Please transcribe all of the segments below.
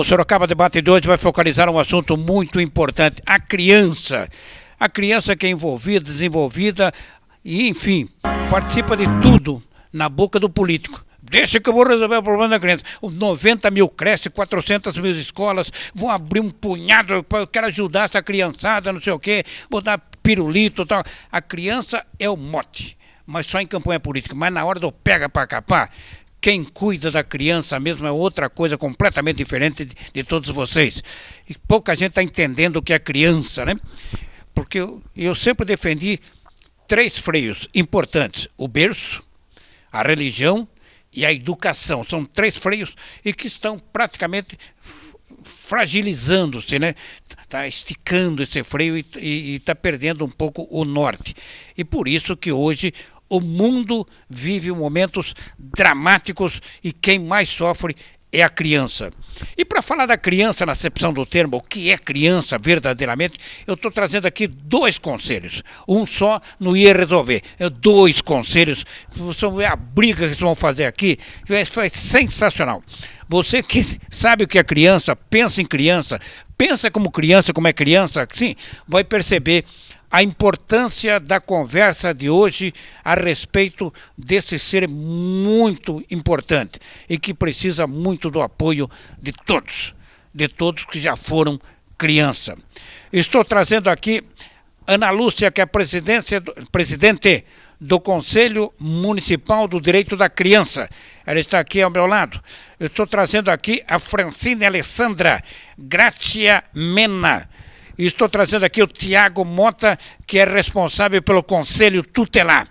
O Sorocaba Debate de hoje vai focalizar um assunto muito importante, a criança. A criança que é envolvida, desenvolvida e, enfim, participa de tudo na boca do político. Deixa que eu vou resolver o problema da criança. 90 mil creches, 400 mil escolas, vão abrir um punhado, eu quero ajudar essa criançada, não sei o quê, vou dar pirulito e tal. A criança é o mote, mas só em campanha política. Mas na hora do pega para capar, quem cuida da criança mesmo é outra coisa completamente diferente de todos vocês. E pouca gente está entendendo o que é criança, né? Porque eu sempre defendi 3 freios importantes: o berço, a religião e a educação. São 3 freios e que estão praticamente fragilizando-se, né? Está esticando esse freio e está perdendo um pouco o norte. E por isso que hoje o mundo vive momentos dramáticos e quem mais sofre é a criança. E para falar da criança na acepção do termo, o que é criança verdadeiramente, eu estou trazendo aqui 2 conselhos. Um só não ia resolver. 2 conselhos. Vocês vão ver a briga que eles vão fazer aqui. Foi sensacional. Você que sabe o que é criança, pensa em criança, pensa como é criança, sim, vai perceber a importância da conversa de hoje a respeito desse ser muito importante e que precisa muito do apoio de todos que já foram criança. Estou trazendo aqui Ana Lúcia, que é presidente do Conselho Municipal do Direito da Criança. Ela está aqui ao meu lado. Eu estou trazendo aqui a Francine Alessandra Gracia Mena. E estou trazendo aqui o Tiago Mota, que é responsável pelo Conselho Tutelar.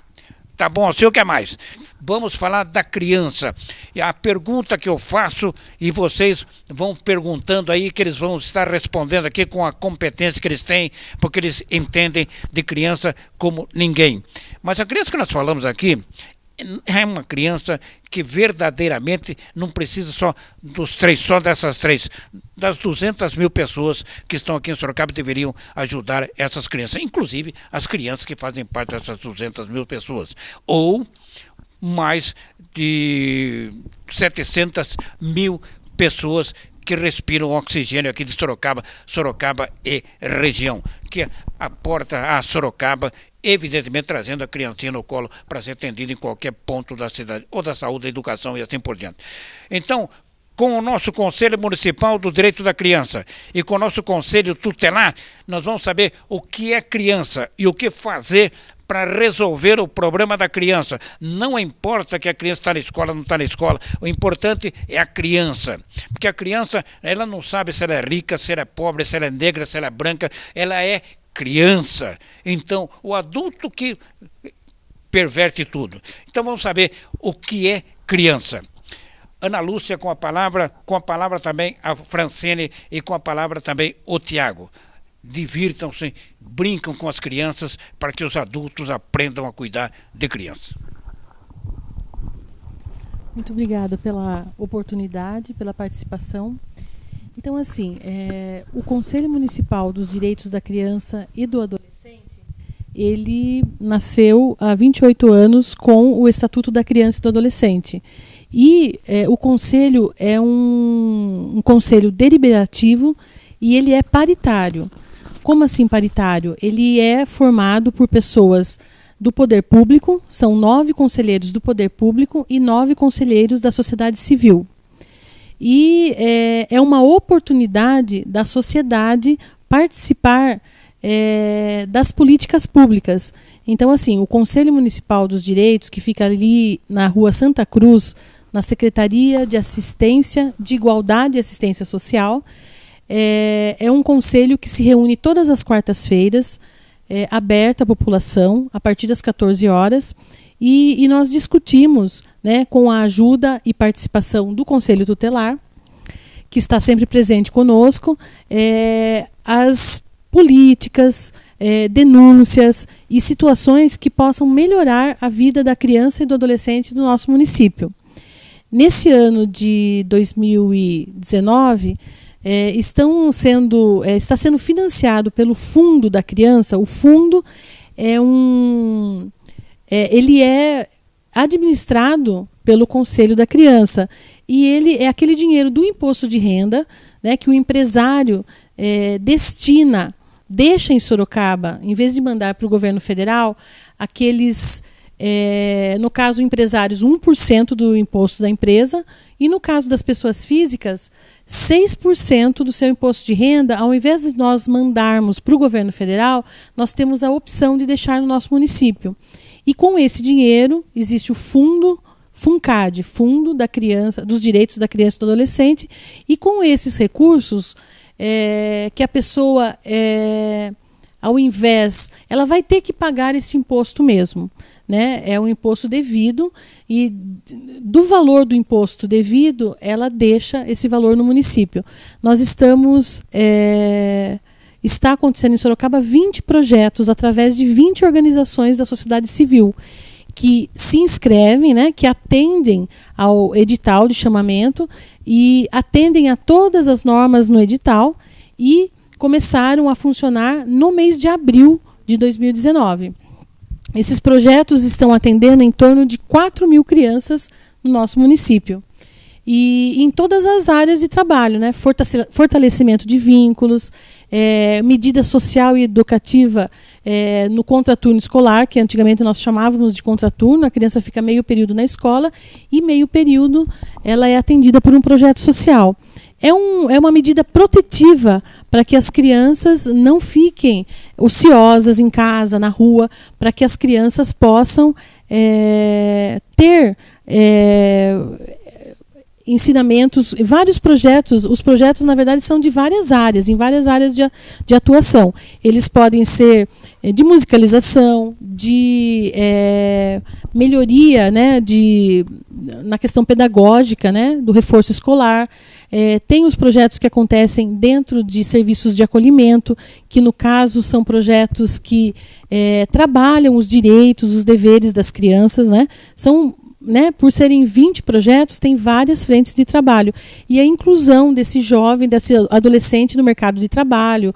Tá bom, assim o que é mais? Vamos falar da criança. E a pergunta que eu faço, e vocês vão perguntando aí, que eles vão estar respondendo aqui com a competência que eles têm, porque eles entendem de criança como ninguém. Mas a criança que nós falamos aqui é uma criança que verdadeiramente não precisa só dessas 3, das 200 mil pessoas que estão aqui em Sorocaba deveriam ajudar essas crianças, inclusive as crianças que fazem parte dessas 200 mil pessoas, ou mais de 700 mil pessoas que respiram oxigênio aqui de Sorocaba e região, que aporta a Sorocaba, evidentemente trazendo a criancinha no colo para ser atendida em qualquer ponto da cidade, ou da saúde, da educação e assim por diante. Então, com o nosso Conselho Municipal do Direito da Criança e com o nosso Conselho Tutelar, nós vamos saber o que é criança e o que fazer para resolver o problema da criança. Não importa que a criança está na escola ou não está na escola, o importante é a criança. Porque a criança, ela não sabe se ela é rica, se ela é pobre, se ela é negra, se ela é branca, ela é criança. Então, o adulto que perverte tudo. Então, vamos saber o que é criança. Ana Lúcia com a palavra também a Francine e com a palavra também o Tiago. Divirtam-se, brincam com as crianças para que os adultos aprendam a cuidar de crianças. Muito obrigada pela oportunidade, pela participação. Então, assim, o Conselho Municipal dos Direitos da Criança e do Adolescente, ele nasceu há 28 anos com o Estatuto da Criança e do Adolescente. E o Conselho é um conselho deliberativo e ele é paritário. Como assim paritário? Ele é formado por pessoas do poder público, são 9 conselheiros do poder público e 9 conselheiros da sociedade civil. E é uma oportunidade da sociedade participar das políticas públicas. Então, assim, o Conselho Municipal dos Direitos, que fica ali na Rua Santa Cruz, na Secretaria de Assistência, de Igualdade e Assistência Social, é um conselho que se reúne todas as quartas-feiras, aberto à população, a partir das 14 horas, e nós discutimos, né, com a ajuda e participação do Conselho Tutelar, que está sempre presente conosco, as políticas, denúncias e situações que possam melhorar a vida da criança e do adolescente do nosso município. Nesse ano de 2019, está sendo financiado pelo Fundo da Criança. O fundo ele é administrado pelo Conselho da Criança. E ele é aquele dinheiro do imposto de renda, né, que o empresário deixa em Sorocaba, em vez de mandar para o governo federal, aqueles, no caso, empresários, 1% do imposto da empresa, e no caso das pessoas físicas, 6% do seu imposto de renda. Ao invés de nós mandarmos para o governo federal, nós temos a opção de deixar no nosso município. E com esse dinheiro, existe o FUNCAD, Fundo da Criança, dos Direitos da Criança e do Adolescente, e com esses recursos, que a pessoa, ao invés, ela vai ter que pagar esse imposto mesmo, né? É um imposto devido, e do valor do imposto devido, ela deixa esse valor no município. Nós está acontecendo em Sorocaba 20 projetos através de 20 organizações da sociedade civil que se inscrevem, né, que atendem ao edital de chamamento e atendem a todas as normas no edital, e começaram a funcionar no mês de abril de 2019. Esses projetos estão atendendo em torno de 4.000 crianças no nosso município. E em todas as áreas de trabalho, né? Fortalecimento de vínculos, medida social e educativa no contraturno escolar, que antigamente nós chamávamos de contraturno. A criança fica meio período na escola e meio período ela é atendida por um projeto social. É uma medida protetiva para que as crianças não fiquem ociosas em casa, na rua, para que as crianças possam ter ensinamentos, vários projetos. Os projetos, na verdade, são de várias áreas, em várias áreas de atuação. Eles podem ser de musicalização, de melhoria, né, na questão pedagógica, né, do reforço escolar. Tem os projetos que acontecem dentro de serviços de acolhimento, que no caso são projetos que trabalham os direitos, os deveres das crianças, né? Por serem 20 projetos, tem várias frentes de trabalho. E a inclusão desse jovem, desse adolescente no mercado de trabalho,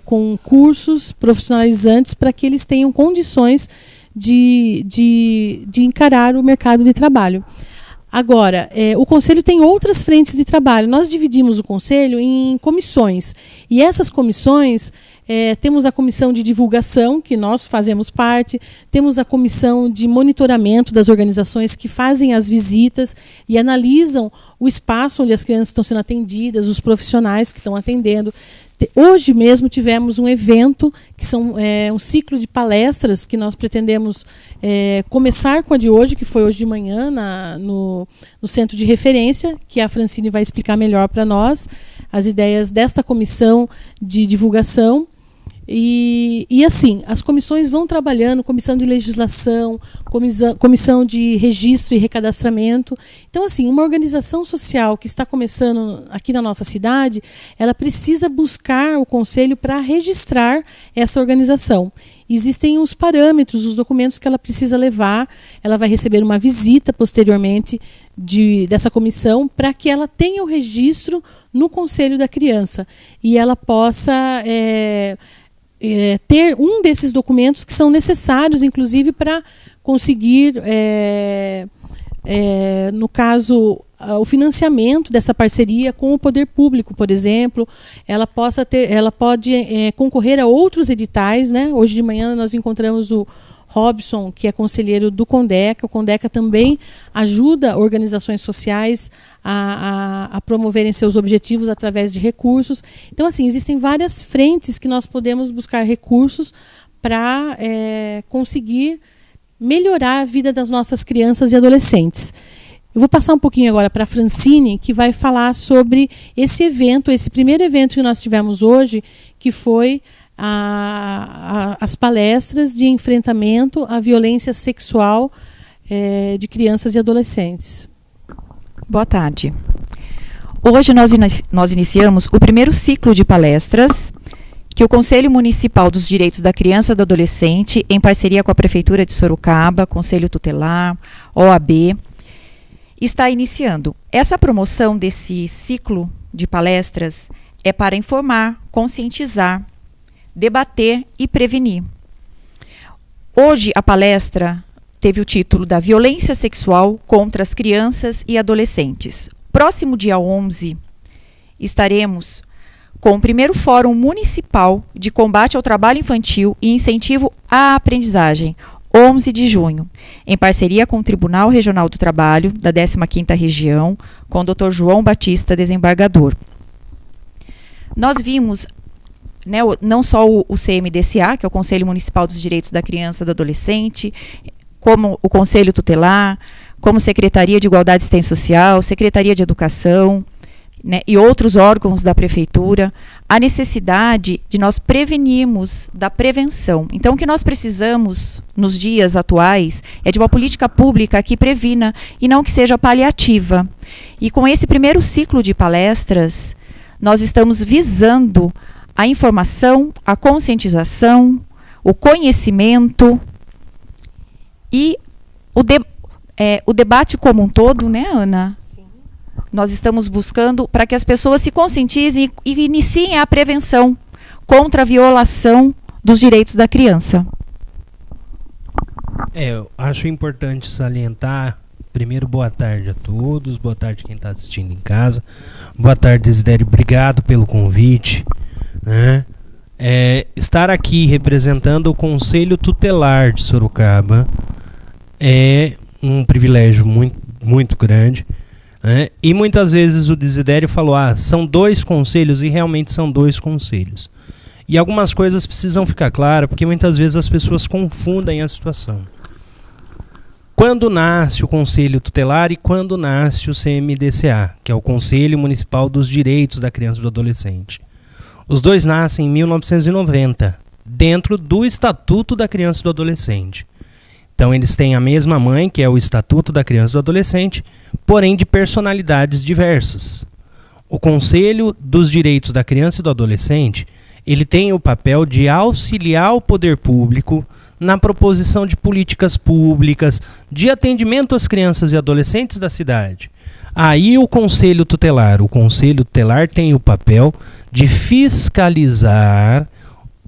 com cursos profissionalizantes para que eles tenham condições de encarar o mercado de trabalho. Agora, o Conselho tem outras frentes de trabalho. Nós dividimos o Conselho em comissões. E essas comissões, temos a comissão de divulgação, que nós fazemos parte, temos a comissão de monitoramento das organizações que fazem as visitas e analisam o espaço onde as crianças estão sendo atendidas, os profissionais que estão atendendo. Hoje mesmo tivemos um evento, que são um ciclo de palestras que nós pretendemos começar com a de hoje, que foi hoje de manhã no Centro de Referência, que a Francine vai explicar melhor para nós as ideias desta comissão de divulgação. E assim, as comissões vão trabalhando, comissão de legislação, comissão de registro e recadastramento. Então, assim, uma organização social que está começando aqui na nossa cidade, ela precisa buscar o Conselho para registrar essa organização. Existem os parâmetros, os documentos que ela precisa levar. Ela vai receber uma visita posteriormente dessa comissão para que ela tenha o registro no Conselho da Criança e ela possa ter um desses documentos que são necessários, inclusive, para conseguir, no caso, o financiamento dessa parceria com o poder público, por exemplo. Ela pode concorrer a outros editais, né? Hoje de manhã nós encontramos o Robson, que é conselheiro do CONDECA. O CONDECA também ajuda organizações sociais a promoverem seus objetivos através de recursos. Então, assim, existem várias frentes que nós podemos buscar recursos para conseguir melhorar a vida das nossas crianças e adolescentes. Eu vou passar um pouquinho agora para a Francine, que vai falar sobre esse evento, esse primeiro evento que nós tivemos hoje, que foi as palestras de enfrentamento à violência sexual de crianças e adolescentes. Boa tarde. Hoje nós iniciamos o primeiro ciclo de palestras que o Conselho Municipal dos Direitos da Criança e do Adolescente, em parceria com a Prefeitura de Sorocaba, Conselho Tutelar, OAB, está iniciando. Essa promoção desse ciclo de palestras é para informar, conscientizar, debater e prevenir. Hoje a palestra teve o título da Violência Sexual contra as Crianças e Adolescentes. Próximo dia 11, estaremos com o primeiro Fórum Municipal de Combate ao Trabalho Infantil e Incentivo à Aprendizagem, 11 de junho, em parceria com o Tribunal Regional do Trabalho, da 15ª Região, com o Dr. João Batista, desembargador. Nós vimos, né, não só o CMDCA, que é o Conselho Municipal dos Direitos da Criança e do Adolescente, como o Conselho Tutelar, como Secretaria de Igualdade e Assistência Social, Secretaria de Educação, né, e outros órgãos da Prefeitura, a necessidade de nós prevenirmos da prevenção. Então, o que nós precisamos, nos dias atuais, é de uma política pública que previna e não que seja paliativa. E com esse primeiro ciclo de palestras, nós estamos visando a informação, a conscientização, o conhecimento e o debate como um todo, né, Ana? Sim. Nós estamos buscando para que as pessoas se conscientizem e iniciem a prevenção contra a violação dos direitos da criança. Eu acho importante salientar, primeiro, boa tarde a todos, boa tarde quem está assistindo em casa, boa tarde, Desidério, obrigado pelo convite, né? Estar aqui representando o Conselho Tutelar de Sorocaba é um privilégio muito, muito grande, né? E muitas vezes o Desidério falou, são 2 conselhos, e realmente são 2 conselhos. E algumas coisas precisam ficar claras, porque muitas vezes as pessoas confundem a situação. Quando nasce o Conselho Tutelar e quando nasce o CMDCA, que é o Conselho Municipal dos Direitos da Criança e do Adolescente? Os 2 nascem em 1990, dentro do Estatuto da Criança e do Adolescente. Então eles têm a mesma mãe, que é o Estatuto da Criança e do Adolescente, porém de personalidades diversas. O Conselho dos Direitos da Criança e do Adolescente, ele tem o papel de auxiliar o poder público na proposição de políticas públicas, de atendimento às crianças e adolescentes da cidade. Aí o Conselho Tutelar tem o papel de fiscalizar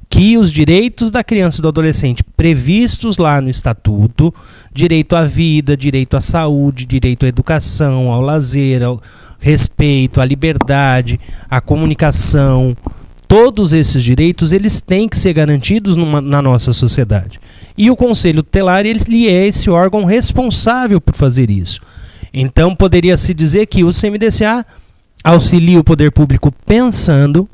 que os direitos da criança e do adolescente previstos lá no Estatuto, direito à vida, direito à saúde, direito à educação, ao lazer, ao respeito, à liberdade, à comunicação, todos esses direitos eles têm que ser garantidos na nossa sociedade. E o Conselho Tutelar ele é esse órgão responsável por fazer isso. Então poderia-se dizer que o CMDCA auxilia o poder público pensando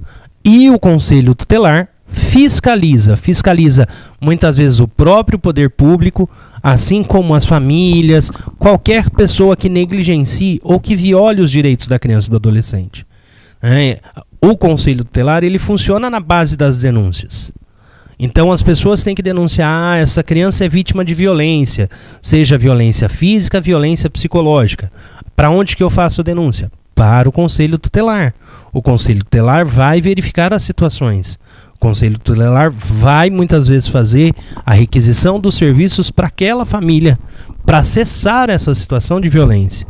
e o Conselho Tutelar fiscaliza muitas vezes o próprio poder público, assim como as famílias, qualquer pessoa que negligencie ou que viole os direitos da criança e do adolescente. O Conselho Tutelar ele funciona na base das denúncias. Então as pessoas têm que denunciar, essa criança é vítima de violência, seja violência física, violência psicológica. Para onde que eu faço a denúncia? Para o Conselho Tutelar. O Conselho Tutelar vai verificar as situações. O Conselho Tutelar vai muitas vezes fazer a requisição dos serviços para aquela família, para cessar essa situação de violência.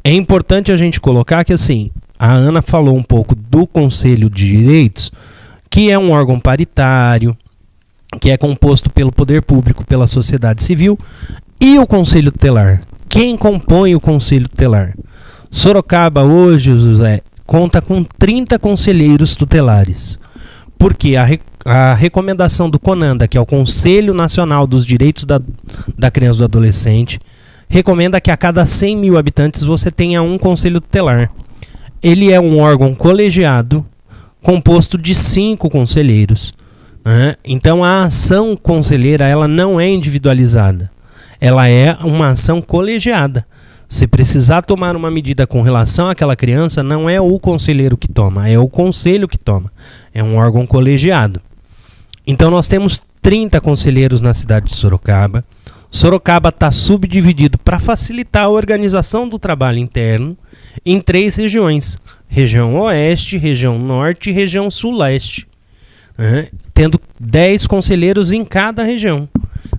É importante a gente colocar que assim, a Ana falou um pouco do Conselho de Direitos, que é um órgão paritário, que é composto pelo poder público, pela sociedade civil, e o Conselho Tutelar. Quem compõe o Conselho Tutelar? Sorocaba hoje, José, conta com 30 conselheiros tutelares. Porque a recomendação do CONANDA, que é o Conselho Nacional dos Direitos da Criança e do Adolescente, recomenda que a cada 100 mil habitantes você tenha um conselho tutelar. Ele é um órgão colegiado, composto de 5 conselheiros. Então a ação conselheira ela não é individualizada. Ela é uma ação colegiada. Se precisar tomar uma medida com relação àquela criança, não é o conselheiro que toma, é o conselho que toma. É um órgão colegiado. Então nós temos 30 conselheiros na cidade de Sorocaba. Sorocaba está subdividido para facilitar a organização do trabalho interno em 3 regiões. Região Oeste, Região Norte e Região Sul-Leste. Tendo 10 conselheiros em cada região.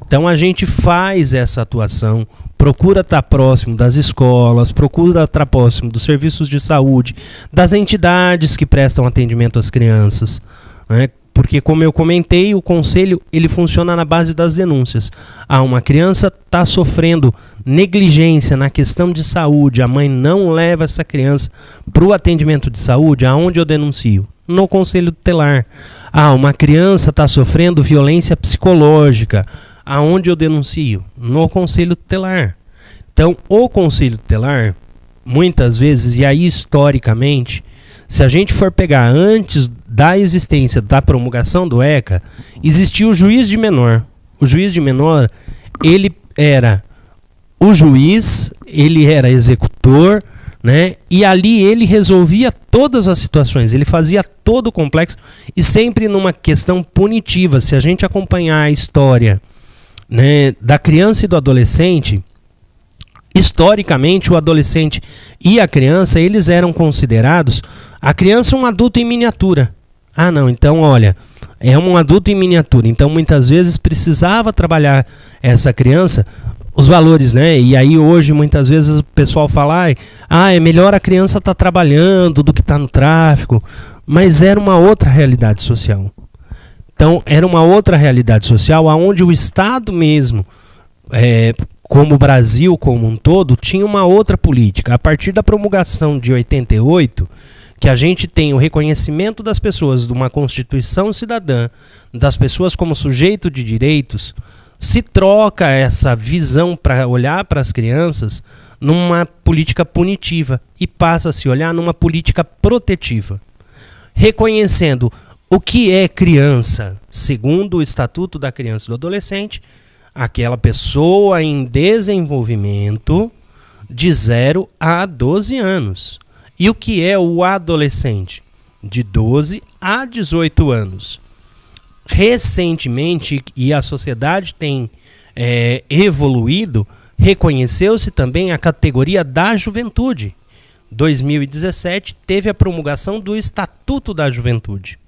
Então a gente faz essa atuação, procura estar próximo das escolas, procura estar próximo dos serviços de saúde, das entidades que prestam atendimento às crianças, Porque, como eu comentei, o conselho ele funciona na base das denúncias. Uma criança está sofrendo negligência na questão de saúde, a mãe não leva essa criança para o atendimento de saúde, aonde eu denuncio? No conselho tutelar. Uma criança está sofrendo violência psicológica, aonde eu denuncio? No conselho tutelar. Então, o conselho tutelar, muitas vezes, e aí historicamente, se a gente for pegar antes da existência da promulgação do ECA, existia o juiz de menor. O juiz de menor, ele era o juiz, ele era executor, né? E ali ele resolvia todas as situações, ele fazia todo o complexo e sempre numa questão punitiva. Se a gente acompanhar a história, né, da criança e do adolescente, historicamente o adolescente e a criança, eles eram considerados, a criança um adulto em miniatura. Não, então olha, é um adulto em miniatura, então muitas vezes precisava trabalhar essa criança, os valores, né? E aí hoje muitas vezes o pessoal fala, é melhor a criança estar trabalhando do que estar no tráfico, mas era uma outra realidade social. Então era uma outra realidade social onde o Estado mesmo, como o Brasil como um todo, tinha uma outra política. A partir da promulgação de 88, que a gente tem o reconhecimento das pessoas de uma Constituição cidadã, das pessoas como sujeito de direitos, se troca essa visão para olhar para as crianças numa política punitiva e passa a se olhar numa política protetiva, reconhecendo o que é criança, segundo o Estatuto da Criança e do Adolescente, aquela pessoa em desenvolvimento de 0 a 12 anos. E o que é o adolescente? De 12 a 18 anos. Recentemente, e a sociedade tem evoluído, reconheceu-se também a categoria da juventude. 2017 teve a promulgação do Estatuto da Juventude,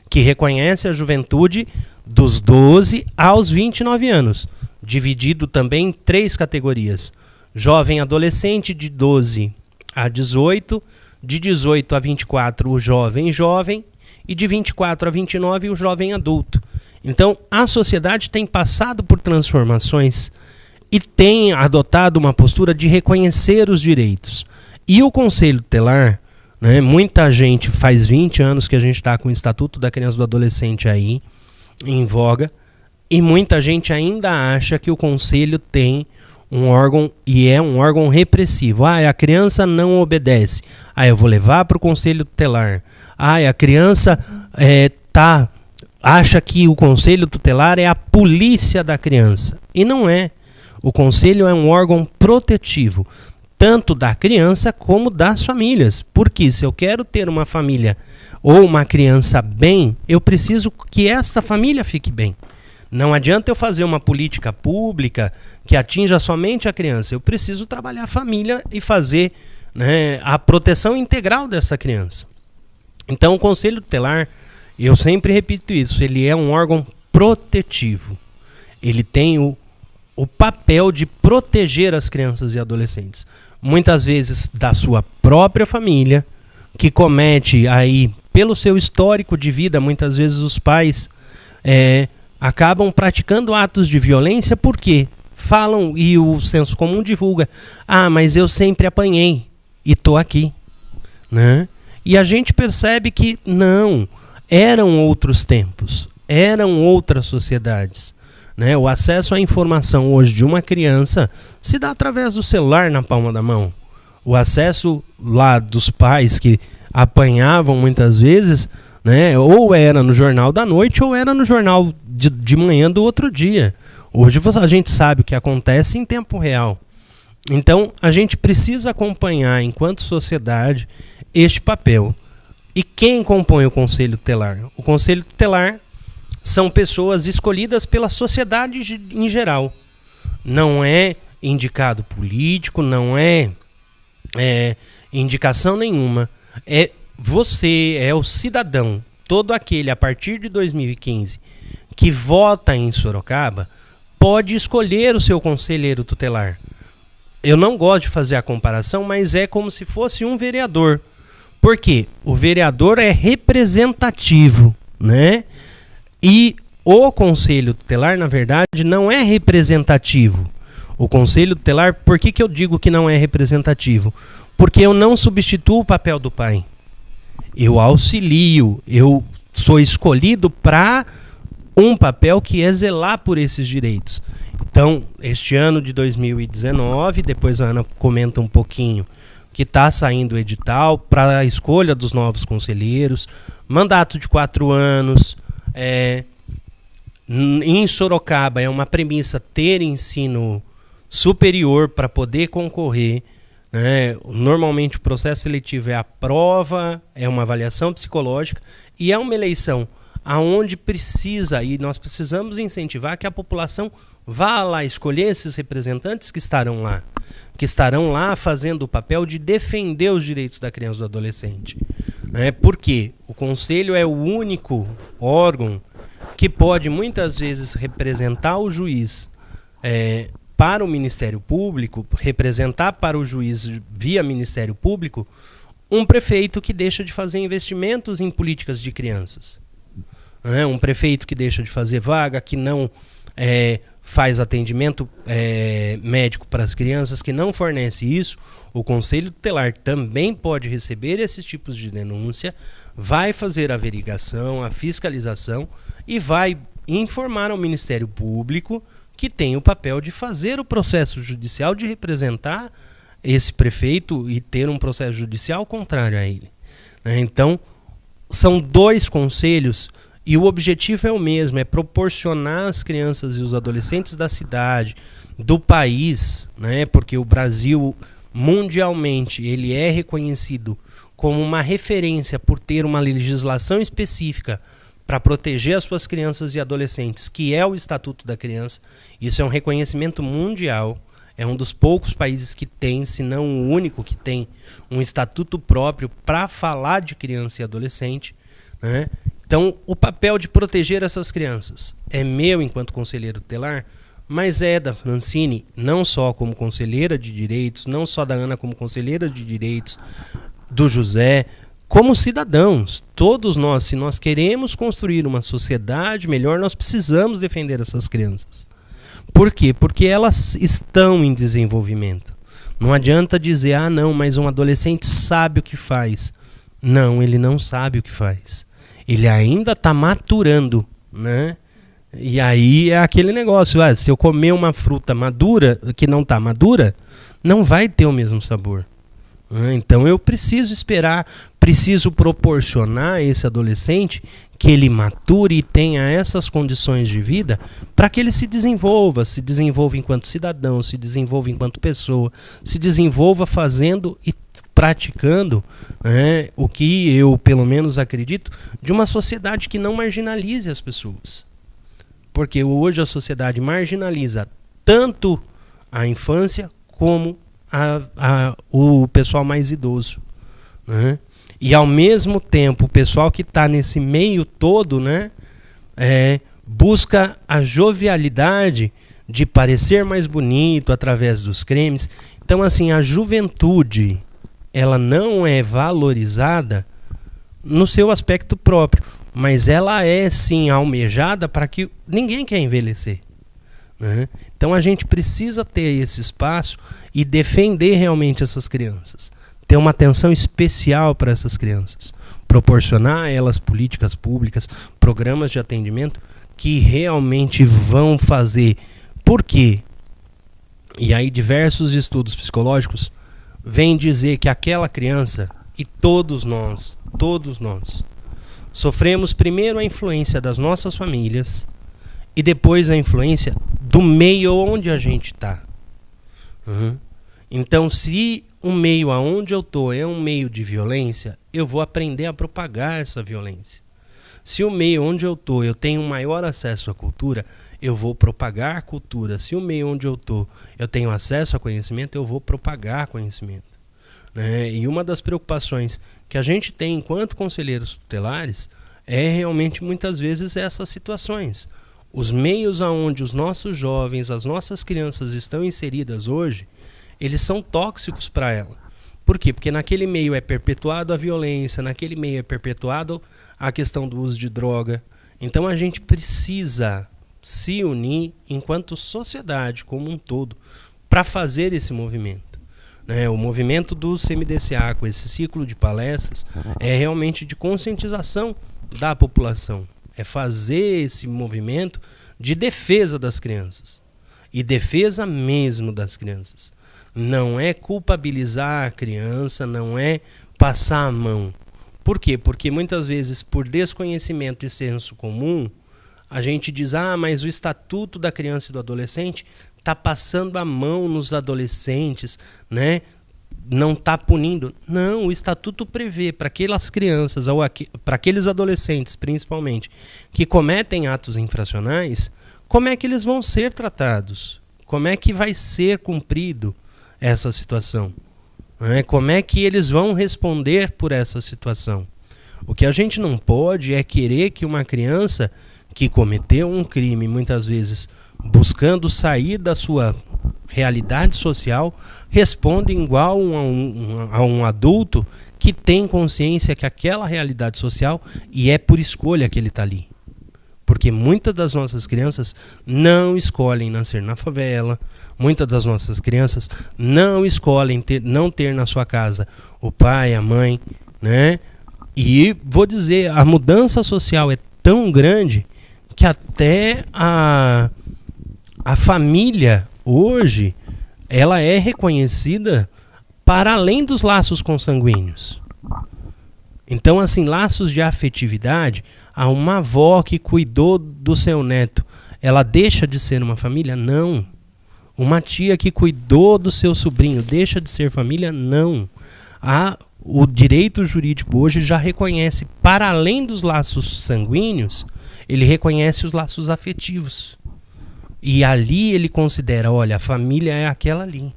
que reconhece a juventude dos 12 aos 29 anos, dividido também em 3 categorias. Jovem adolescente de 12 a 18, de 18 a 24 o jovem, e de 24 a 29 o jovem adulto. Então a sociedade tem passado por transformações e tem adotado uma postura de reconhecer os direitos. E o Conselho Tutelar, né, muita gente, faz 20 anos que a gente está com o Estatuto da Criança e do Adolescente aí em voga, e muita gente ainda acha que o Conselho tem um órgão, e é um órgão repressivo. A criança não obedece. Eu vou levar para o Conselho Tutelar. A criança acha que o Conselho Tutelar é a polícia da criança. E não é. O Conselho é um órgão protetivo, tanto da criança como das famílias. Porque se eu quero ter uma família ou uma criança bem, eu preciso que essa família fique bem. Não adianta eu fazer uma política pública que atinja somente a criança. Eu preciso trabalhar a família e fazer, né, a proteção integral dessa criança. Então o Conselho Tutelar, eu sempre repito isso, ele é um órgão protetivo. Ele tem o papel de proteger as crianças e adolescentes. Muitas vezes da sua própria família, que comete aí, pelo seu histórico de vida, muitas vezes os pais acabam praticando atos de violência porque falam, e o senso comum divulga, mas eu sempre apanhei e estou aqui, né? E a gente percebe que não, eram outros tempos, eram outras sociedades, né? O acesso à informação hoje de uma criança se dá através do celular na palma da mão. O acesso lá dos pais que apanhavam muitas vezes, né, ou era no jornal da noite ou era no jornal de manhã do outro dia. Hoje a gente sabe o que acontece em tempo real. Então a gente precisa acompanhar, enquanto sociedade, este papel. E quem compõe o Conselho Tutelar? O Conselho Tutelar são pessoas escolhidas pela sociedade em geral. Não é indicado político, não é indicação nenhuma. Você é o cidadão, todo aquele a partir de 2015 que vota em Sorocaba, pode escolher o seu conselheiro tutelar. Eu não gosto de fazer a comparação, mas é como se fosse um vereador. Por quê? O vereador é representativo, né? E o Conselho Tutelar, na verdade, não é representativo. O Conselho Tutelar, por que eu digo que não é representativo? Porque eu não substituo o papel do pai. Eu auxilio, eu sou escolhido para um papel que é zelar por esses direitos. Então, este ano de 2019, depois a Ana comenta um pouquinho, que está saindo o edital para a escolha dos novos conselheiros, mandato de 4 anos. Em Sorocaba é uma premissa ter ensino superior para poder concorrer. Normalmente o processo seletivo é a prova, é uma avaliação psicológica e é uma eleição aonde precisa, e nós precisamos incentivar que a população vá lá escolher esses representantes que estarão lá fazendo o papel de defender os direitos da criança e do adolescente. Porque o Conselho é o único órgão que pode muitas vezes representar o juiz para o Ministério Público, representar para o juiz via Ministério Público um prefeito que deixa de fazer investimentos em políticas de crianças. Um prefeito que deixa de fazer vaga, que não faz atendimento médico para as crianças, que não fornece isso. O Conselho Tutelar também pode receber esses tipos de denúncia, vai fazer a averiguação, a fiscalização e vai informar ao Ministério Público, que tem o papel de fazer o processo judicial, de representar esse prefeito e ter um processo judicial contrário a ele. Então, são 2 conselhos e o objetivo é o mesmo, é proporcionar às crianças e os adolescentes da cidade, do país, porque o Brasil, mundialmente, ele é reconhecido como uma referência por ter uma legislação específica para proteger as suas crianças e adolescentes, que é o Estatuto da Criança. Isso é um reconhecimento mundial. É um dos poucos países que tem, se não o único que tem, um estatuto próprio para falar de criança e adolescente. Então, o papel de proteger essas crianças é meu enquanto conselheiro tutelar, mas é da Francine, não só como conselheira de direitos, não só da Ana como conselheira de direitos, do José, como cidadãos. Todos nós, se nós queremos construir uma sociedade melhor, nós precisamos defender essas crianças. Por quê? Porque elas estão em desenvolvimento. Não adianta dizer, não, mas um adolescente sabe o que faz. Não, ele não sabe o que faz. Ele ainda está maturando, E aí é aquele negócio, se eu comer uma fruta madura, que não está madura, não vai ter o mesmo sabor. Então eu preciso esperar, preciso proporcionar a esse adolescente que ele mature e tenha essas condições de vida para que ele se desenvolva enquanto cidadão, se desenvolva enquanto pessoa, se desenvolva fazendo e praticando o que eu, pelo menos, acredito, de uma sociedade que não marginalize as pessoas. Porque hoje a sociedade marginaliza tanto a infância como o pessoal mais idoso. E ao mesmo tempo o pessoal que está nesse meio todo busca a jovialidade de parecer mais bonito através dos cremes. Então, assim, a juventude ela não é valorizada no seu aspecto próprio, mas ela é sim almejada para que ninguém quer envelhecer. Então a gente precisa ter esse espaço e defender realmente essas crianças, ter uma atenção especial para essas crianças, proporcionar a elas políticas públicas, programas de atendimento que realmente vão fazer. Por quê? E aí diversos estudos psicológicos vêm dizer que aquela criança, e todos nós sofremos primeiro a influência das nossas famílias e depois a influência do meio onde a gente está. Então, se o meio aonde eu estou é um meio de violência, eu vou aprender a propagar essa violência. Se o meio onde eu estou eu tenho um maior acesso à cultura, eu vou propagar a cultura. Se o meio onde eu estou eu tenho acesso a conhecimento, eu vou propagar conhecimento. E uma das preocupações que a gente tem enquanto conselheiros tutelares é realmente muitas vezes essas situações. Os meios aonde os nossos jovens, as nossas crianças estão inseridas hoje, eles são tóxicos para ela. Por quê? Porque naquele meio é perpetuado a violência, naquele meio é perpetuado a questão do uso de droga. Então a gente precisa se unir enquanto sociedade como um todo para fazer esse movimento. O movimento do CMDCA com esse ciclo de palestras é realmente de conscientização da população. É fazer esse movimento de defesa das crianças. E defesa mesmo das crianças. Não é culpabilizar a criança, não é passar a mão. Por quê? Porque muitas vezes, por desconhecimento e senso comum, a gente diz, mas o Estatuto da Criança e do Adolescente está passando a mão nos adolescentes, né? Não está punindo. Não, o Estatuto prevê para aquelas crianças, ou para aqueles adolescentes, principalmente, que cometem atos infracionais, como é que eles vão ser tratados? Como é que vai ser cumprido essa situação? Como é que eles vão responder por essa situação? O que a gente não pode é querer que uma criança que cometeu um crime, muitas vezes buscando sair da sua realidade social, responda igual a um adulto que tem consciência que aquela realidade social, e é por escolha que ele está ali. Porque muitas das nossas crianças não escolhem nascer na favela, muitas das nossas crianças não escolhem não ter na sua casa o pai, a mãe, né? E vou dizer, a mudança social é tão grande que até a família hoje ela é reconhecida para além dos laços consanguíneos. Então, assim, laços de afetividade, a uma avó que cuidou do seu neto, ela deixa de ser uma família? Não. Uma tia que cuidou do seu sobrinho deixa de ser família? Não. O direito jurídico hoje já reconhece, para além dos laços sanguíneos, ele reconhece os laços afetivos. E ali ele considera, olha, a família é aquela ali.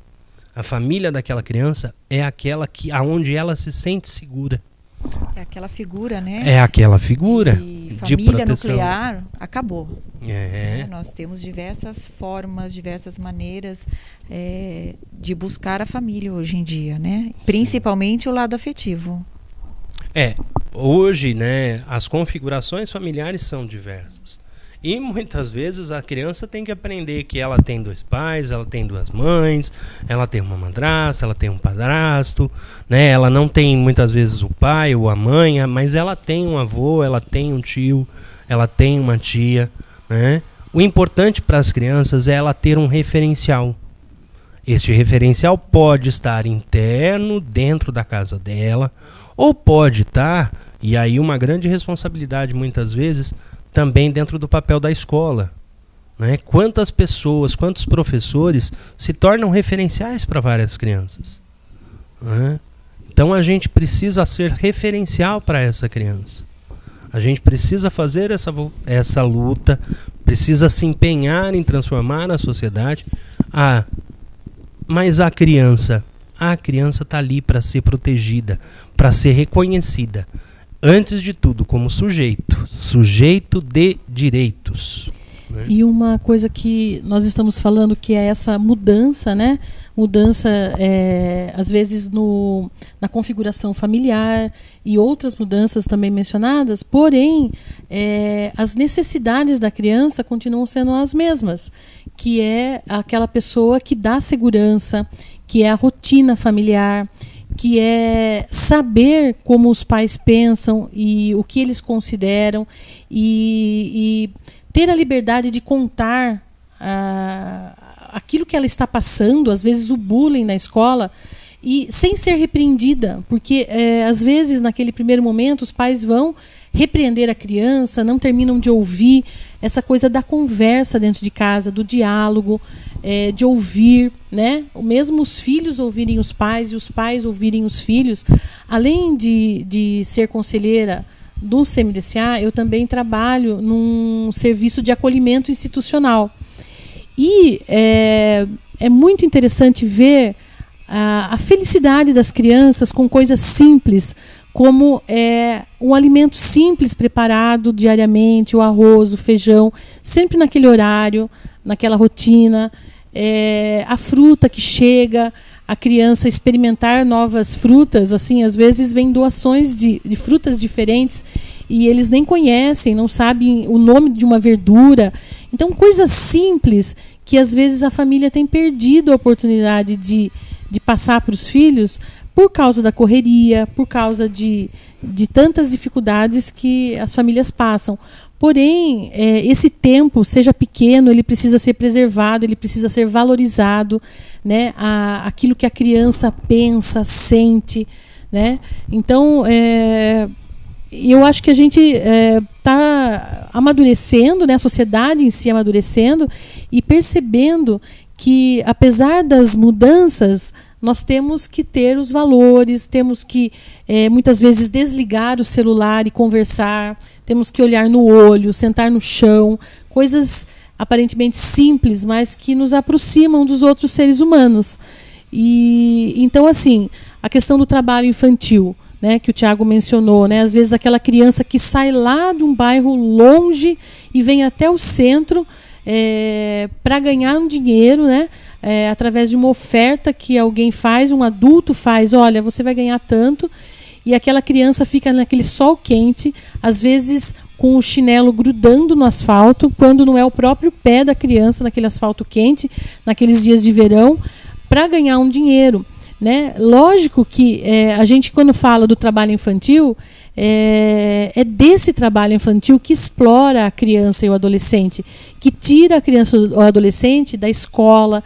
A família daquela criança é aquela aonde ela se sente segura. É aquela figura, né? É aquela figura de família proteção. Nuclear, acabou. Nós temos diversas formas, diversas maneiras de buscar a família hoje em dia, né? Principalmente Sim. o lado afetivo. Hoje, né, as configurações familiares são diversas. E muitas vezes a criança tem que aprender que ela tem 2 pais, ela tem 2 mães, ela tem uma madrasta, ela tem um padrasto, né? Ela não tem muitas vezes o pai ou a mãe, mas ela tem um avô, ela tem um tio, ela tem uma tia, né? O importante para as crianças é ela ter um referencial. Este referencial pode estar interno, dentro da casa dela, ou pode estar, e aí uma grande responsabilidade muitas vezes, também dentro do papel da escola, né? Quantas pessoas, quantos professores se tornam referenciais para várias crianças, né? Então a gente precisa ser referencial para essa criança. A gente precisa fazer essa luta, precisa se empenhar em transformar a sociedade. Mas a criança está ali para ser protegida, para ser reconhecida. Antes de tudo, como sujeito de direitos. Né? E uma coisa que nós estamos falando que é essa mudança, né? Mudança, às vezes, na configuração familiar e outras mudanças também mencionadas, porém, as necessidades da criança continuam sendo as mesmas, que é aquela pessoa que dá segurança, que é a rotina familiar, que é saber como os pais pensam e o que eles consideram e ter a liberdade de contar aquilo que ela está passando, às vezes o bullying na escola, e sem ser repreendida, porque às vezes naquele primeiro momento os pais vão repreender a criança, não terminam de ouvir, essa coisa da conversa dentro de casa, do diálogo, de ouvir, né? Mesmo os filhos ouvirem os pais e os pais ouvirem os filhos. Além de ser conselheira do CMDCA, eu também trabalho num serviço de acolhimento institucional. E é muito interessante ver a felicidade das crianças com coisas simples, como um alimento simples preparado diariamente, o arroz, o feijão, sempre naquele horário, naquela rotina, a fruta que chega, a criança experimentar novas frutas, assim, às vezes vem doações de frutas diferentes, e eles nem conhecem, não sabem o nome de uma verdura. Então, coisas simples que às vezes a família tem perdido a oportunidade de passar para os filhos por causa da correria, por causa de tantas dificuldades que as famílias passam. Porém, esse tempo, seja pequeno, ele precisa ser preservado, ele precisa ser valorizado, né? Aquilo que a criança pensa, sente, né? Então, eu acho que a gente está amadurecendo, né? A sociedade em si amadurecendo e percebendo que, apesar das mudanças, nós temos que ter os valores, temos que, muitas vezes, desligar o celular e conversar, temos que olhar no olho, sentar no chão, coisas aparentemente simples, mas que nos aproximam dos outros seres humanos. E então, assim, a questão do trabalho infantil, né, que o Tiago mencionou, né, às vezes aquela criança que sai lá de um bairro longe e vem até o centro para ganhar um dinheiro, né, através de uma oferta que alguém faz, um adulto faz, olha, você vai ganhar tanto, e aquela criança fica naquele sol quente, às vezes com o chinelo grudando no asfalto, quando não é o próprio pé da criança naquele asfalto quente, naqueles dias de verão, para ganhar um dinheiro, né? Lógico que a gente, quando fala do trabalho infantil, é desse trabalho infantil que explora a criança e o adolescente, que tira a criança ou o adolescente da escola,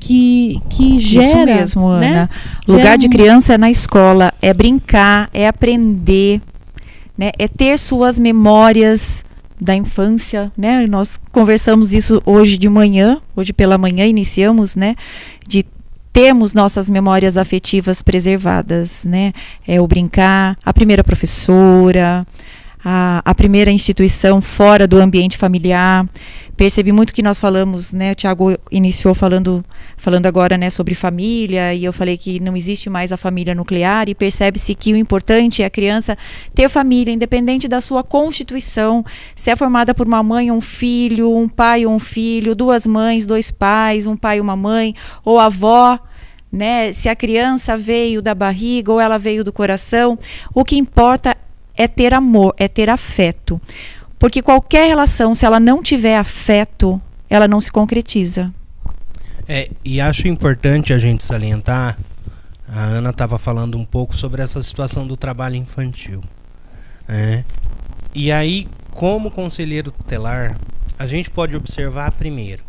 que gera... Isso mesmo, Ana. Né? Lugar de criança é na escola, é brincar, é aprender, né? É ter suas memórias da infância, né? Nós conversamos isso hoje de manhã, hoje pela manhã iniciamos, né? De termos nossas memórias afetivas preservadas, né? É o brincar, a primeira professora, a primeira instituição fora do ambiente familiar. Percebi muito que nós falamos, né? O Tiago iniciou falando agora, né, sobre família, e eu falei que não existe mais a família nuclear, e percebe-se que o importante é a criança ter família, independente da sua constituição, se é formada por uma mãe ou um filho, um pai ou um filho, duas mães, dois pais, um pai e uma mãe, ou avó, né? Se a criança veio da barriga ou ela veio do coração, o que importa é ter amor, é ter afeto. Porque qualquer relação, se ela não tiver afeto, ela não se concretiza. E acho importante a gente salientar, a Ana estava falando um pouco sobre essa situação do trabalho infantil. E aí, como conselheiro tutelar, a gente pode observar primeiro.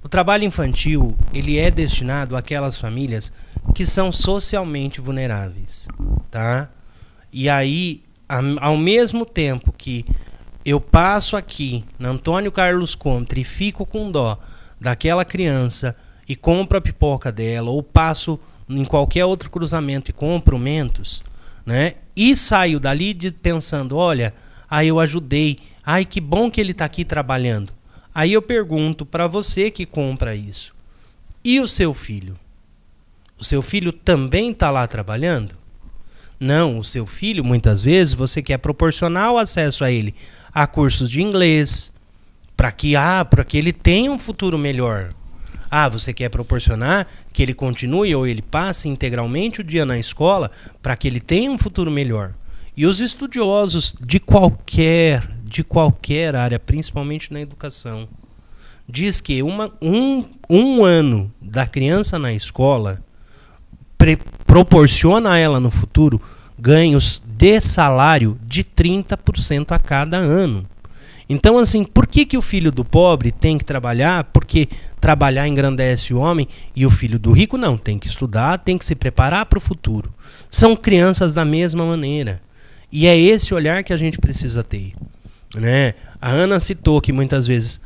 O trabalho infantil, ele é destinado àquelas famílias que são socialmente vulneráveis, tá? E aí, ao mesmo tempo que eu passo aqui na Antônio Carlos Comtre e fico com dó daquela criança e compro a pipoca dela, ou passo em qualquer outro cruzamento e compro mentos, né? E saio dali pensando, olha, eu ajudei, que bom que ele está aqui trabalhando. Aí eu pergunto para você que compra isso, e o seu filho? O seu filho também está lá trabalhando? Não, o seu filho, muitas vezes, você quer proporcionar o acesso a ele a cursos de inglês, para que ele tenha um futuro melhor. Você quer proporcionar que ele continue ou ele passe integralmente o dia na escola para que ele tenha um futuro melhor. E os estudiosos de qualquer área, principalmente na educação, diz que um ano da criança na escola proporciona a ela no futuro ganhos de salário de 30% a cada ano. Então, assim, por que o filho do pobre tem que trabalhar? Porque trabalhar engrandece o homem, e o filho do rico não, tem que estudar, tem que se preparar para o futuro. São crianças da mesma maneira. E é esse olhar que a gente precisa ter, né? A Ana citou que muitas vezes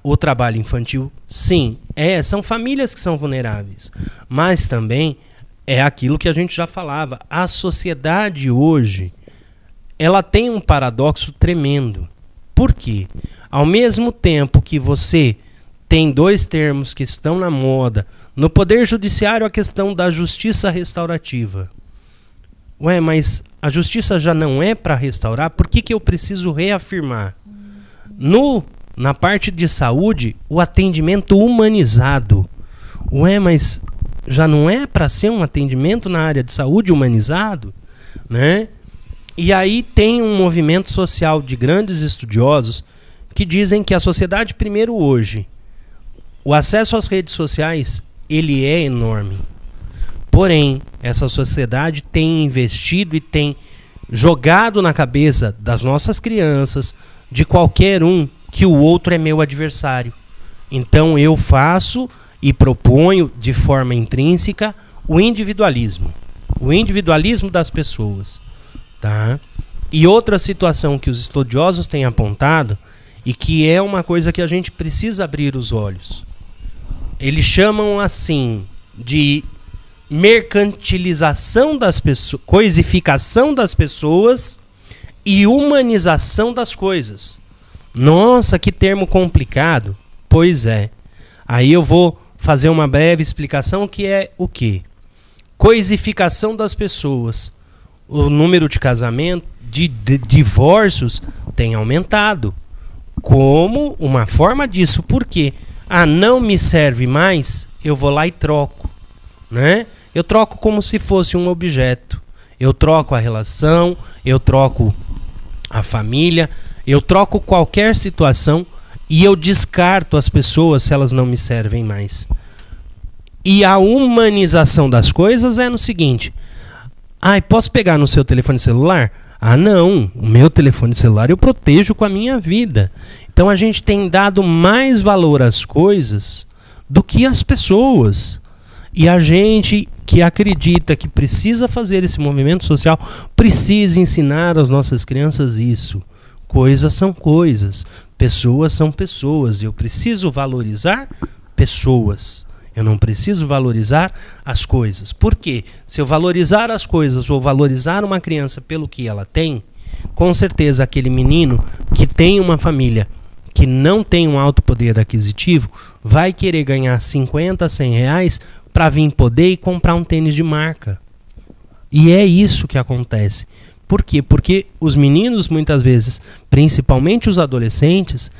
o trabalho infantil, sim, são famílias que são vulneráveis, mas também é aquilo que a gente já falava. A sociedade hoje, ela tem um paradoxo tremendo. Por quê? Ao mesmo tempo que você tem dois termos que estão na moda, no Poder Judiciário a questão da justiça restaurativa. Mas a justiça já não é para restaurar? Por que eu preciso reafirmar? Na parte de saúde, o atendimento humanizado. Mas já não é para ser um atendimento na área de saúde humanizado, né? E aí tem um movimento social de grandes estudiosos que dizem que a sociedade, primeiro hoje, o acesso às redes sociais, ele é enorme. Porém, essa sociedade tem investido e tem jogado na cabeça das nossas crianças, de qualquer um, que o outro é meu adversário. Então eu faço e proponho de forma intrínseca o individualismo das pessoas, tá? E outra situação que os estudiosos têm apontado, e que é uma coisa que a gente precisa abrir os olhos, eles chamam assim de mercantilização das pessoas, coisificação das pessoas e humanização das coisas. Nossa, que termo complicado. Pois é. Aí eu vou fazer uma breve explicação, que é o quê? Coisificação das pessoas. O número de casamentos, de divórcios tem aumentado. Como uma forma disso. Por quê? Não me serve mais, eu vou lá e troco, né? Eu troco como se fosse um objeto. Eu troco a relação, eu troco a família, eu troco qualquer situação e eu descarto as pessoas se elas não me servem mais. E a humanização das coisas é no seguinte: posso pegar no seu telefone celular? Não, o meu telefone celular eu protejo com a minha vida. Então a gente tem dado mais valor às coisas do que às pessoas. E a gente que acredita que precisa fazer esse movimento social, precisa ensinar às nossas crianças isso. Coisas são coisas, pessoas são pessoas. Eu preciso valorizar pessoas. Eu não preciso valorizar as coisas. Por quê? Se eu valorizar as coisas ou valorizar uma criança pelo que ela tem, com certeza aquele menino que tem uma família que não tem um alto poder aquisitivo vai querer ganhar 50, 100 reais para vir poder e comprar um tênis de marca. E é isso que acontece. Por quê? Porque os meninos, muitas vezes, principalmente os adolescentes,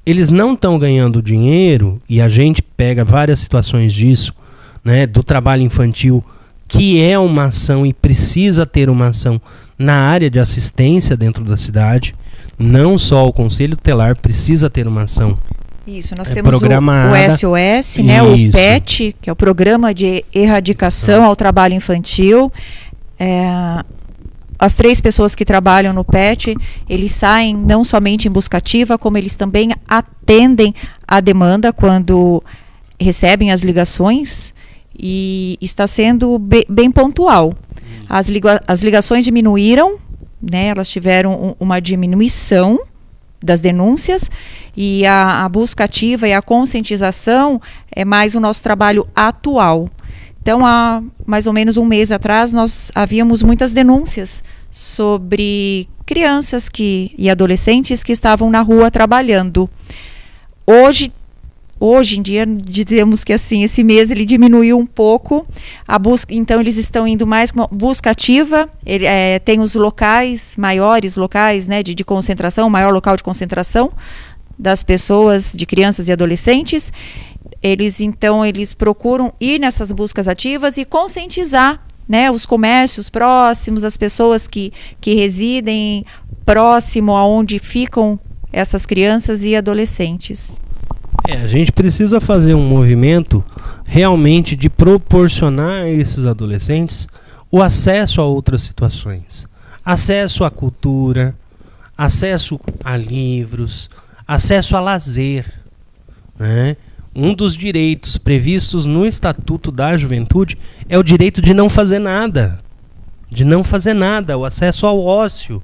eles não estão ganhando dinheiro, e a gente pega várias situações disso, né, do trabalho infantil, que é uma ação e precisa ter uma ação na área de assistência dentro da cidade. Não só o Conselho Tutelar precisa ter uma ação. Isso, nós temos programada. o SOS, né, o PET, que é o Programa de Erradicação ao Trabalho Infantil. As 3 pessoas que trabalham no PET, eles saem não somente em busca ativa, como eles também atendem a demanda quando recebem as ligações, e está sendo bem pontual. As ligações diminuíram, né, elas tiveram uma diminuição das denúncias, e a busca ativa e a conscientização é mais o nosso trabalho atual. Então, há mais ou menos um mês atrás, nós havíamos muitas denúncias sobre crianças e adolescentes que estavam na rua trabalhando. Hoje em dia, dizemos que assim, esse mês ele diminuiu um pouco a busca, então eles estão indo mais com busca ativa. Tem os maiores locais, né, de concentração, maior local de concentração das pessoas, de crianças e adolescentes. Eles procuram ir nessas buscas ativas e conscientizar, né, os comércios próximos, as pessoas que residem próximo aonde ficam essas crianças e adolescentes. A gente precisa fazer um movimento realmente de proporcionar a esses adolescentes o acesso a outras situações. Acesso à cultura, acesso a livros, acesso a lazer, né? Um dos direitos previstos no Estatuto da Juventude é o direito de não fazer nada. O acesso ao ócio,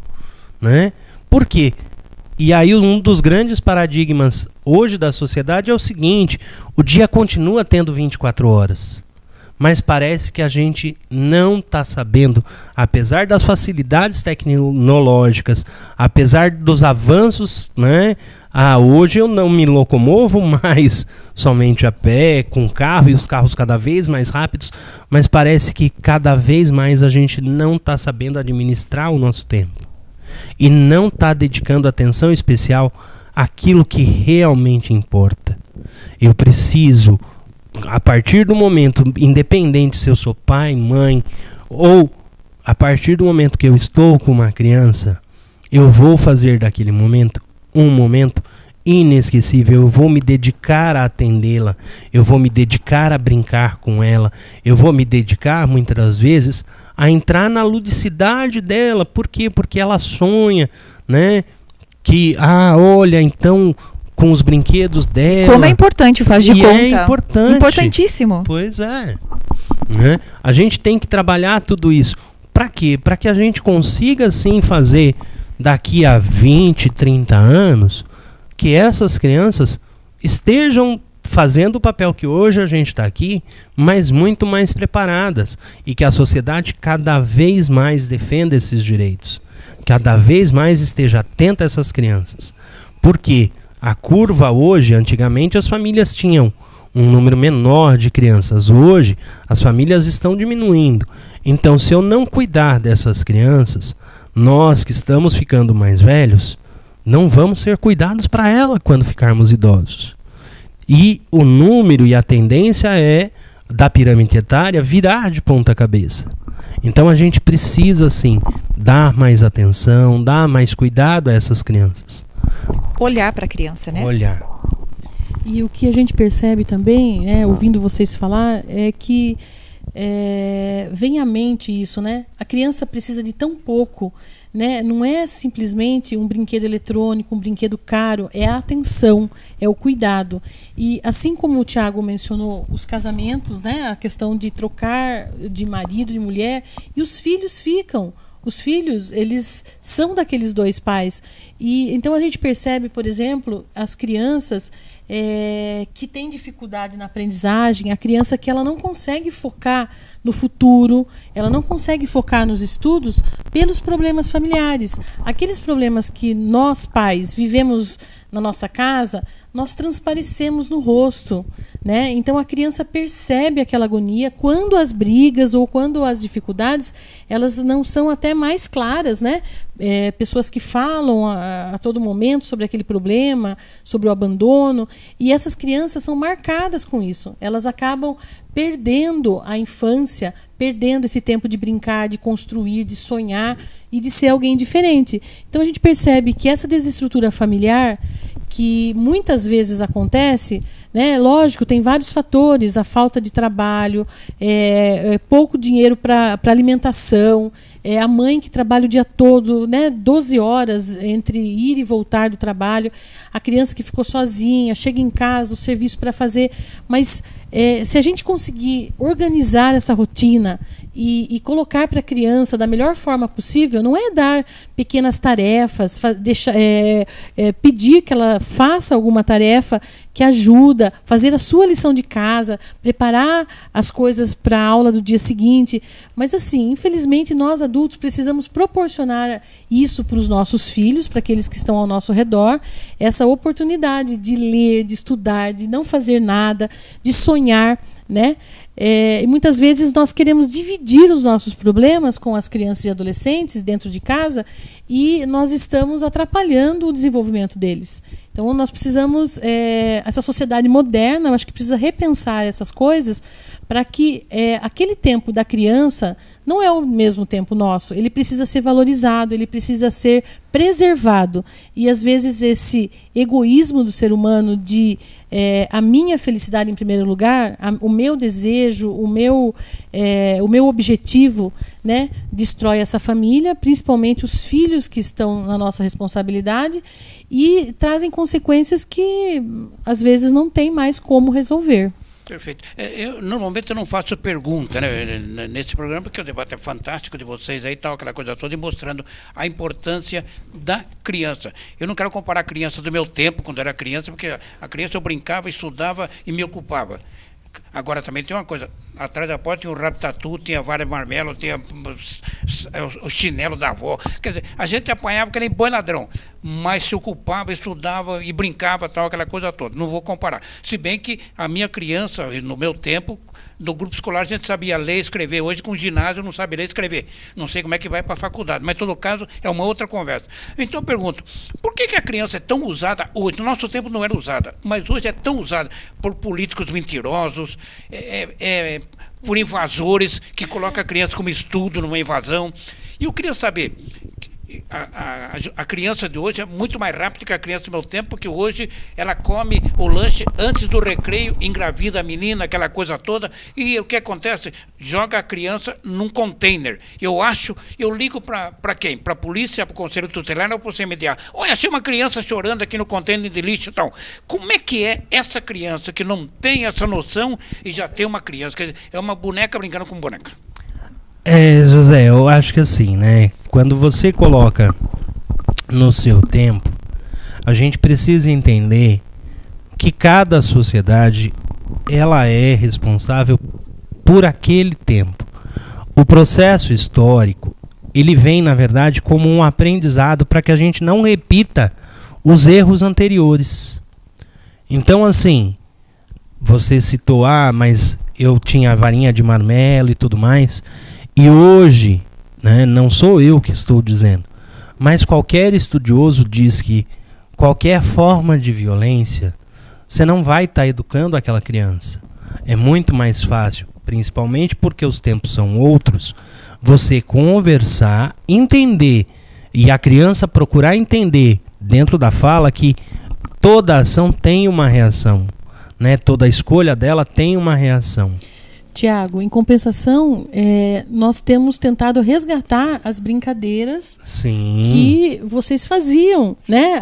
né? Por quê? E aí um dos grandes paradigmas hoje da sociedade é o seguinte: o dia continua tendo 24 horas. Mas parece que a gente não está sabendo, apesar das facilidades tecnológicas, apesar dos avanços, né? Hoje eu não me locomovo mais somente a pé, com carro, e os carros cada vez mais rápidos, mas parece que cada vez mais a gente não está sabendo administrar o nosso tempo. E não está dedicando atenção especial àquilo que realmente importa. Eu preciso, a partir do momento, independente se eu sou pai, mãe ou a partir do momento que eu estou com uma criança, eu vou fazer daquele momento um momento inesquecível. Eu vou me dedicar a atendê-la, eu vou me dedicar a brincar com ela, eu vou me dedicar, muitas das vezes, a entrar na ludicidade dela. Por quê? Porque ela sonha, né? Que, olha, então, com os brinquedos dela... Como é importante, faz de conta. É importante. Importantíssimo. Pois é. Né? A gente tem que trabalhar tudo isso. Para quê? Para que a gente consiga, sim, fazer daqui a 20, 30 anos, que essas crianças estejam fazendo o papel que hoje a gente está aqui, mas muito mais preparadas, e que a sociedade cada vez mais defenda esses direitos, cada vez mais esteja atenta a essas crianças. Porque a curva hoje, antigamente as famílias tinham um número menor de crianças, hoje as famílias estão diminuindo. Então, se eu não cuidar dessas crianças, nós que estamos ficando mais velhos, não vamos ser cuidados para ela quando ficarmos idosos. E o número e a tendência é da pirâmide etária virar de ponta cabeça. Então a gente precisa, sim, dar mais atenção, dar mais cuidado a essas crianças. Olhar para a criança, né? Olhar. E o que a gente percebe também, ouvindo vocês falar, é que vem à mente isso, né? A criança precisa de tão pouco, né? Não é simplesmente um brinquedo eletrônico, um brinquedo caro, é a atenção, é o cuidado. E assim como o Tiago mencionou, os casamentos, né? A questão de trocar de marido e mulher, e os filhos ficam. Os filhos, eles são daqueles dois pais. E então a gente percebe, por exemplo, as crianças que têm dificuldade na aprendizagem, a criança que ela não consegue focar no futuro, ela não consegue focar nos estudos pelos problemas familiares. Aqueles problemas que nós, pais, vivemos na nossa casa, nós transparecemos no rosto, né? Então a criança percebe aquela agonia quando as brigas ou quando as dificuldades, elas não são até mais claras, né? Pessoas que falam a todo momento sobre aquele problema, sobre o abandono, e essas crianças são marcadas com isso. Elas acabam perdendo a infância, perdendo esse tempo de brincar, de construir, de sonhar e de ser alguém diferente. Então a gente percebe que essa desestrutura familiar, que muitas vezes acontece, né? Lógico, tem vários fatores, a falta de trabalho, pouco dinheiro para alimentação, a mãe que trabalha o dia todo, né? 12 horas entre ir e voltar do trabalho, a criança que ficou sozinha, chega em casa, o serviço para fazer, mas se a gente conseguir organizar essa rotina e colocar para a criança da melhor forma possível, não é dar pequenas tarefas, pedir que ela faça alguma tarefa que ajuda, fazer a sua lição de casa, preparar as coisas para a aula do dia seguinte. Mas assim, infelizmente nós adultos precisamos proporcionar isso para os nossos filhos, para aqueles que estão ao nosso redor, essa oportunidade de ler, de estudar, de não fazer nada, de sonhar, né? E muitas vezes nós queremos dividir os nossos problemas com as crianças e adolescentes dentro de casa e nós estamos atrapalhando o desenvolvimento deles. Então nós precisamos, essa sociedade moderna, eu acho que precisa repensar essas coisas para que aquele tempo da criança não é o mesmo tempo nosso, ele precisa ser valorizado, ele precisa ser preservado. E às vezes esse egoísmo do ser humano de a minha felicidade em primeiro lugar, o meu desejo, o meu objetivo, né, destrói essa família, principalmente os filhos que estão na nossa responsabilidade, e trazem consequências que às vezes não tem mais como resolver. Perfeito. Normalmente eu não faço pergunta, né, nesse programa, porque o debate é fantástico de vocês aí, tal, aquela coisa toda, e mostrando a importância da criança. Eu não quero comparar a criança do meu tempo, quando eu era criança, porque a criança eu brincava, estudava e me ocupava. Agora também tem uma coisa, atrás da porta tinha o raptatu, tinha vara marmelo, tinha o chinelo da avó. Quer dizer, a gente apanhava que nem boi ladrão, mas se ocupava, estudava e brincava, tal, aquela coisa toda. Não vou comparar. Se bem que a minha criança, no meu tempo, no grupo escolar a gente sabia ler e escrever. Hoje com o ginásio não sabe ler e escrever. Não sei como é que vai para a faculdade, mas em todo caso é uma outra conversa. Então eu pergunto, por que a criança é tão usada hoje? No nosso tempo não era usada, mas hoje é tão usada por políticos mentirosos, por invasores, que coloca a criança como estudo numa invasão. E eu queria saber, a criança de hoje é muito mais rápida que a criança do meu tempo, porque hoje ela come o lanche antes do recreio, engravida a menina, aquela coisa toda, e o que acontece? Joga a criança num container. Eu ligo para quem? Para a polícia, para o conselho tutelar ou para o CMDA? Olha, achei uma criança chorando aqui no container de lixo e tal. Como é que é essa criança que não tem essa noção e já tem uma criança? Quer dizer, é uma boneca brincando com boneca. José, eu acho que assim, né? Quando você coloca no seu tempo, a gente precisa entender que cada sociedade ela é responsável por aquele tempo. O processo histórico, ele vem, na verdade, como um aprendizado para que a gente não repita os erros anteriores. Então, assim, você citou, mas eu tinha a varinha de marmelo e tudo mais. E hoje, né, não sou eu que estou dizendo, mas qualquer estudioso diz que qualquer forma de violência, você não vai estar educando aquela criança. É muito mais fácil, principalmente porque os tempos são outros, você conversar, entender, e a criança procurar entender dentro da fala que toda ação tem uma reação, né? Toda escolha dela tem uma reação. Tiago, em compensação, nós temos tentado resgatar as brincadeiras que vocês faziam, né?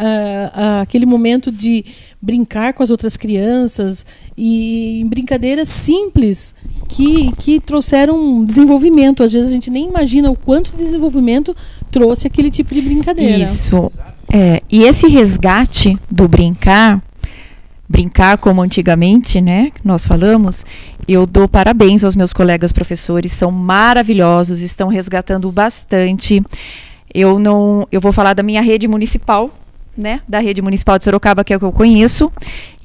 Aquele momento de brincar com as outras crianças e brincadeiras simples que trouxeram desenvolvimento. Às vezes a gente nem imagina o quanto de desenvolvimento trouxe aquele tipo de brincadeira. Isso. E esse resgate do brincar como antigamente, né, nós falamos, eu dou parabéns aos meus colegas professores, são maravilhosos, estão resgatando bastante. Eu vou falar da minha rede municipal, né, da rede municipal de Sorocaba, que é o que eu conheço,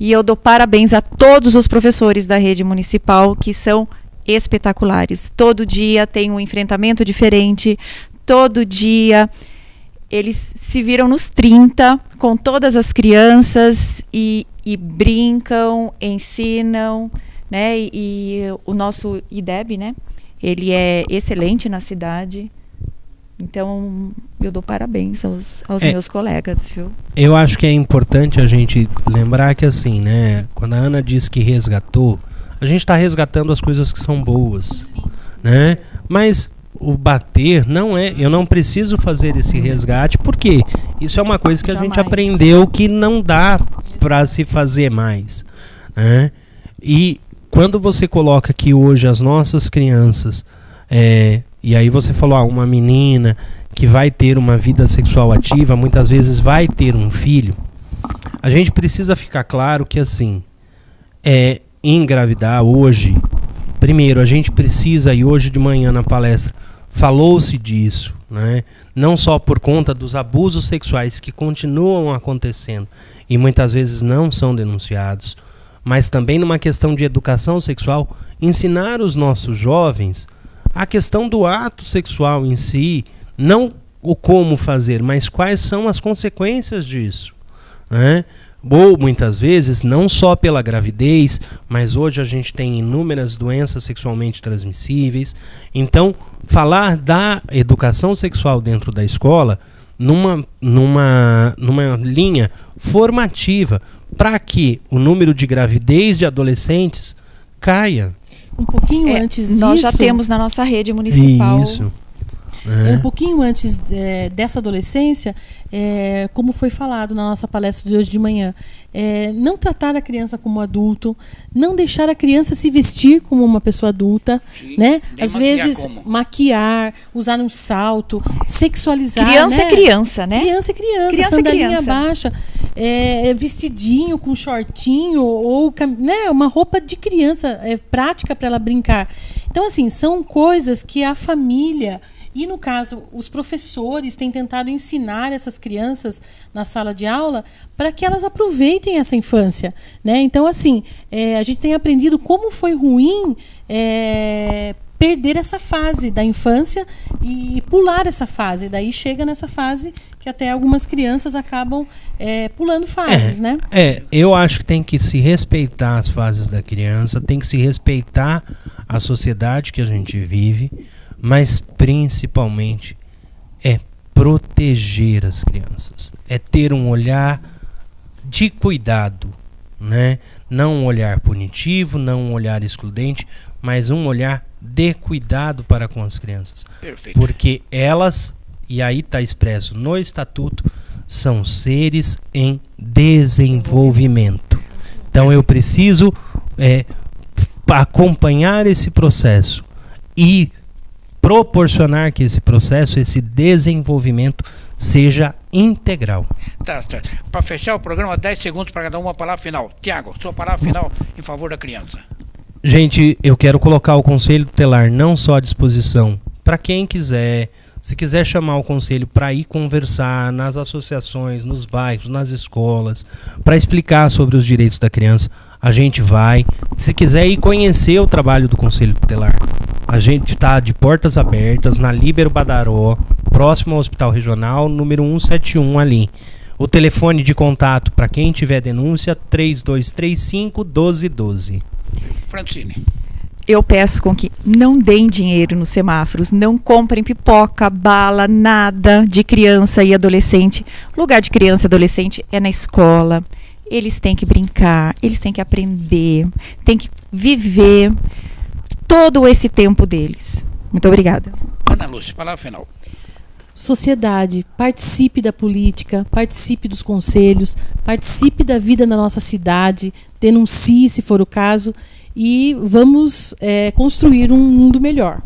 e eu dou parabéns a todos os professores da rede municipal, que são espetaculares. Todo dia tem um enfrentamento diferente, todo dia eles se viram nos 30 com todas as crianças e brincam, ensinam, né? E o nosso IDEB, né? Ele é excelente na cidade. Então, eu dou parabéns aos meus colegas, viu? Eu acho que é importante a gente lembrar que, assim, né? Quando a Ana diz que resgatou, a gente está resgatando as coisas que são boas, né? Mas o bater não é... Eu não preciso fazer esse resgate, porque isso é uma coisa que a gente aprendeu que não dá para se fazer mais, né? E quando você coloca que hoje as nossas crianças... E aí você falou, uma menina que vai ter uma vida sexual ativa, muitas vezes vai ter um filho. A gente precisa ficar claro que, assim, engravidar hoje, primeiro, a gente precisa, e hoje de manhã na palestra falou-se disso, né? Não só por conta dos abusos sexuais que continuam acontecendo e muitas vezes não são denunciados, mas também numa questão de educação sexual, ensinar os nossos jovens a questão do ato sexual em si, não o como fazer, mas quais são as consequências disso, né? Ou muitas vezes, não só pela gravidez, mas hoje a gente tem inúmeras doenças sexualmente transmissíveis. Então, falar da educação sexual dentro da escola numa linha formativa para que o número de gravidez de adolescentes caia. Um pouquinho antes disso... Nós já temos na nossa rede municipal... Isso. Um pouquinho antes dessa adolescência, como foi falado na nossa palestra de hoje de manhã, não tratar a criança como adulto, não deixar a criança se vestir como uma pessoa adulta, né? Às vezes maquiar, usar um salto, sexualizar. Criança, né? É criança, né? Criança é criança, sandalinha baixa, vestidinho com shortinho ou, né, uma roupa de criança prática para ela brincar. Então, assim, são coisas que a família... E, no caso, os professores têm tentado ensinar essas crianças na sala de aula para que elas aproveitem essa infância, né? Então, assim, a gente tem aprendido como foi ruim perder essa fase da infância e pular essa fase. Daí chega nessa fase que até algumas crianças acabam pulando fases, né? Eu acho que tem que se respeitar as fases da criança, tem que se respeitar a sociedade que a gente vive, mas principalmente é proteger as crianças, é ter um olhar de cuidado, né? Não um olhar punitivo, não um olhar excludente, mas um olhar de cuidado para com as crianças. Perfeito. Porque elas, e aí está expresso no estatuto, são seres em desenvolvimento. Então eu preciso acompanhar esse processo e proporcionar que esse processo, esse desenvolvimento seja integral. Tá certo. Para fechar o programa, 10 segundos para cada uma palavra final. Tiago, sua palavra final em favor da criança. Gente, eu quero colocar o Conselho Tutelar não só à disposição para quem quiser. Se quiser chamar o conselho para ir conversar nas associações, nos bairros, nas escolas, para explicar sobre os direitos da criança, a gente vai. Se quiser ir conhecer o trabalho do Conselho Tutelar, a gente está de portas abertas na Líbero Badaró, próximo ao Hospital Regional, número 171 ali. O telefone de contato para quem tiver denúncia, 3235-1212. Francine. Eu peço com que não deem dinheiro nos semáforos, não comprem pipoca, bala, nada de criança e adolescente. Lugar de criança e adolescente é na escola. Eles têm que brincar, eles têm que aprender, têm que viver todo esse tempo deles. Muito obrigada. Ana Lúcia, palavra final. Sociedade, participe da política, participe dos conselhos, participe da vida na nossa cidade, denuncie se for o caso e vamos construir um mundo melhor.